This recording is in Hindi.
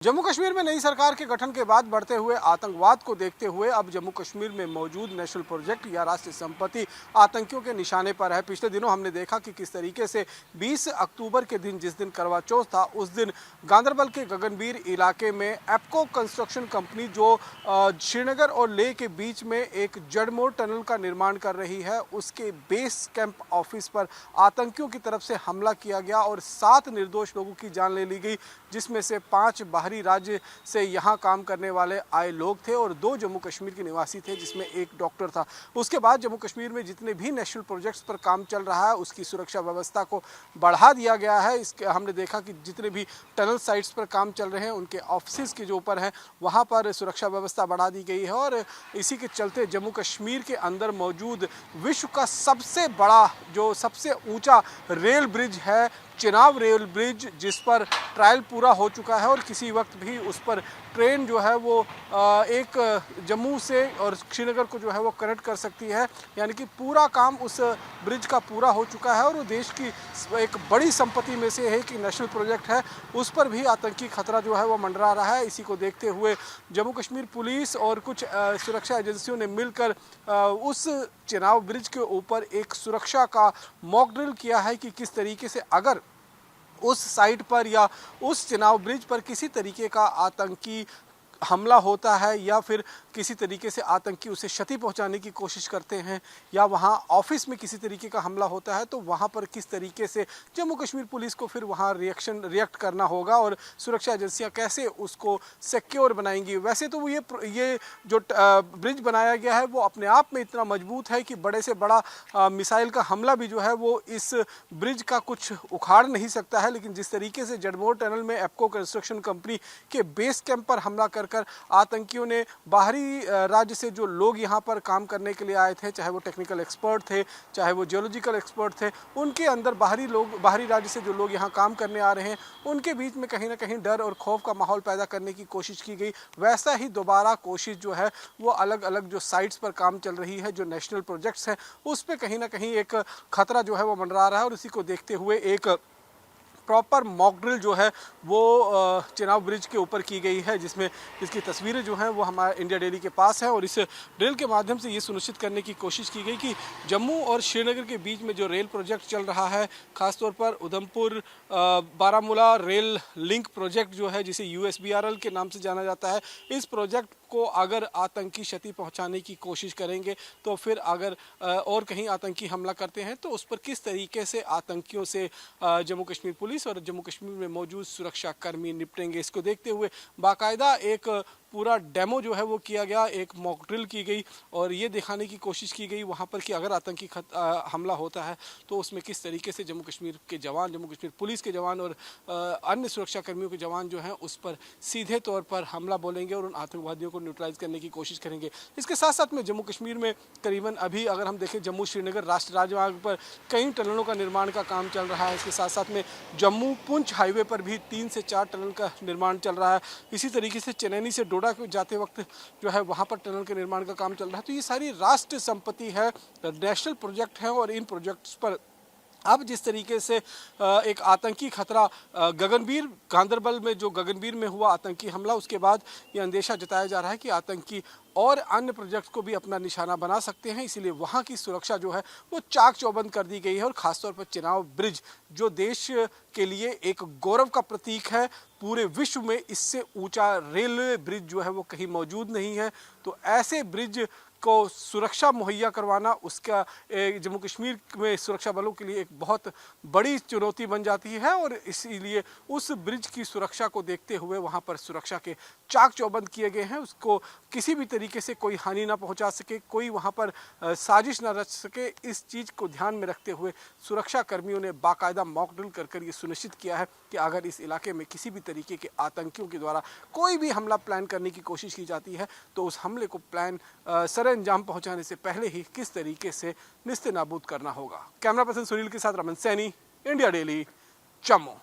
जम्मू कश्मीर में नई सरकार के गठन के बाद बढ़ते हुए आतंकवाद को देखते हुए अब जम्मू कश्मीर में मौजूद नेशनल प्रोजेक्ट या राष्ट्रीय संपत्ति आतंकियों के निशाने पर है। पिछले दिनों हमने देखा कि किस तरीके से 20 अक्टूबर के दिन, जिस दिन करवा चौथ था, उस दिन गांदरबल के गगनबीर इलाके में एप्को कंस्ट्रक्शन कंपनी जो श्रीनगर और लेह के बीच में एक जड़मोड़ टनल का निर्माण कर रही है, उसके बेस कैंप ऑफिस पर आतंकियों की तरफ से हमला किया गया और 7 निर्दोष लोगों की जान ले ली गई, जिसमें से 5 बाहरी राज्य से यहाँ काम करने वाले आए लोग थे और 2 जम्मू कश्मीर के निवासी थे, जिसमें एक डॉक्टर था। उसके बाद जम्मू कश्मीर में जितने भी नेशनल प्रोजेक्ट्स पर काम चल रहा है, उसकी सुरक्षा व्यवस्था को बढ़ा दिया गया है। इसके हमने देखा कि जितने भी टनल साइट्स पर काम चल रहे हैं, उनके ऑफिस के जो ऊपर हैं, वहाँ पर सुरक्षा व्यवस्था बढ़ा दी गई है और इसी के चलते जम्मू कश्मीर के अंदर मौजूद विश्व का सबसे बड़ा, जो सबसे ऊँचा रेल ब्रिज है, चिनाब रेल ब्रिज, जिस पर ट्रायल पूरा हो चुका है और किसी वक्त भी उस पर ट्रेन जो है वो एक जम्मू से और श्रीनगर को जो है वो कनेक्ट कर सकती है। यानी कि पूरा काम उस ब्रिज का पूरा हो चुका है और वो देश की एक बड़ी संपत्ति में से है कि नेशनल प्रोजेक्ट है, उस पर भी आतंकी खतरा जो है वो मंडरा रहा है। इसी को देखते हुए जम्मू कश्मीर पुलिस और कुछ सुरक्षा एजेंसियों ने मिलकर उस चिनाब ब्रिज के ऊपर एक सुरक्षा का मॉक ड्रिल किया है कि किस तरीके से अगर उस साइट पर या उस चिनाब ब्रिज पर किसी तरीके का आतंकी हमला होता है या फिर किसी तरीके से आतंकी उसे क्षति पहुंचाने की कोशिश करते हैं या वहां ऑफिस में किसी तरीके का हमला होता है, तो वहां पर किस तरीके से जम्मू कश्मीर पुलिस को फिर वहां रिएक्ट करना होगा और सुरक्षा एजेंसियां कैसे उसको सिक्योर बनाएंगी। वैसे तो ये जो ब्रिज बनाया गया है वो अपने आप में इतना मजबूत है कि बड़े से बड़ा मिसाइल का हमला भी जो है वो इस ब्रिज का कुछ उखाड़ नहीं सकता है। लेकिन जिस तरीके से जड़मोड़ टनल में एप्को कंस्ट्रक्शन कंपनी के बेस कैंप पर हमला कर आतंकियों ने बाहरी राज्य से जो लोग यहां पर काम करने के लिए आए थे, चाहे वो टेक्निकल एक्सपर्ट थे, चाहे वो जियोलॉजिकल एक्सपर्ट थे, उनके अंदर बाहरी राज्य से जो लोग यहां काम करने आ रहे हैं, उनके बीच में कहीं ना कहीं डर और खौफ का माहौल पैदा करने की कोशिश की गई। वैसा ही दोबारा कोशिश जो है वो अलग अलग जो साइट्स पर काम चल रही है, जो नेशनल प्रोजेक्ट्स हैं, उस पर कहीं ना कहीं एक खतरा जो है वो मंडरा रहा है और उसी को देखते हुए एक प्रॉपर मॉक ड्रिल जो है वो चिनाब ब्रिज के ऊपर की गई है, जिसमें इसकी तस्वीरें जो हैं वो हमारे इंडिया डेली के पास है। और इस ड्रिल के माध्यम से ये सुनिश्चित करने की कोशिश की गई कि जम्मू और श्रीनगर के बीच में जो रेल प्रोजेक्ट चल रहा है, ख़ासतौर पर Udhampur Baramulla rail link project जो है, जिसे USBRL के नाम से जाना जाता है, इस प्रोजेक्ट को अगर आतंकी क्षति पहुंचाने की कोशिश करेंगे तो फिर अगर और कहीं आतंकी हमला करते हैं तो उस पर किस तरीके से आतंकियों से जम्मू कश्मीर पुलिस और जम्मू कश्मीर में मौजूद सुरक्षा कर्मी निपटेंगे। इसको देखते हुए बाकायदा एक पूरा डेमो जो है वो किया गया, एक मॉक ड्रिल की गई और ये दिखाने की कोशिश की गई वहाँ पर कि अगर आतंकी हमला होता है तो उसमें किस तरीके से जम्मू कश्मीर के जवान, जम्मू कश्मीर पुलिस के जवान और अन्य सुरक्षा कर्मियों के जवान जो हैं उस पर सीधे तौर पर हमला बोलेंगे और उन आतंकवादियों को न्यूट्रलाइज करने की कोशिश करेंगे। इसके साथ साथ में जम्मू कश्मीर में करीबन अभी अगर हम देखें, जम्मू श्रीनगर राष्ट्रीय राजमार्ग पर कई टनलों का निर्माण का काम चल रहा है। इसके साथ साथ में जम्मू पुंछ हाईवे पर भी 3 से 4 टनल का निर्माण चल रहा है। इसी तरीके से चनैनी से डोडा को जाते वक्त जो है वहाँ पर टनल के निर्माण का काम चल रहा है। तो ये सारी राष्ट्रीय संपत्ति है, नेशनल प्रोजेक्ट है और इन प्रोजेक्ट्स पर अब जिस तरीके से एक आतंकी खतरा गगनबीर गांदरबल में जो गगनबीर में हुआ आतंकी हमला, उसके बाद ये अंदेशा जताया जा रहा है कि आतंकी और अन्य प्रोजेक्ट्स को भी अपना निशाना बना सकते हैं। इसीलिए वहाँ की सुरक्षा जो है वो चाक चौबंद कर दी गई है और ख़ासतौर पर चिनाब ब्रिज जो देश के लिए एक गौरव का प्रतीक है, पूरे विश्व में इससे ऊंचा रेलवे ब्रिज जो है वो कहीं मौजूद नहीं है। तो ऐसे ब्रिज को सुरक्षा मुहैया करवाना उसका जम्मू कश्मीर में सुरक्षा बलों के लिए एक बहुत बड़ी चुनौती बन जाती है और इसीलिए उस ब्रिज की सुरक्षा को देखते हुए वहाँ पर सुरक्षा के चाक चौबंद किए गए हैं। उसको किसी भी तरीके से कोई हानि ना पहुँचा सके, कोई वहाँ पर साजिश ना रच सके, इस चीज़ को ध्यान में रखते हुए सुरक्षा कर्मियों ने बाकायदा मॉक ड्रिल कर ये सुनिश्चित किया है कि अगर इस इलाके में किसी भी तरीके के आतंकियों के द्वारा कोई भी हमला प्लान करने की कोशिश की जाती है तो उस हमले को प्लान अंजाम पहुंचाने से पहले ही किस तरीके से निस्ते नाबूद करना होगा। कैमरा पर्सन सुनील के साथ रमन सैनी, इंडिया डेली, जम्मू।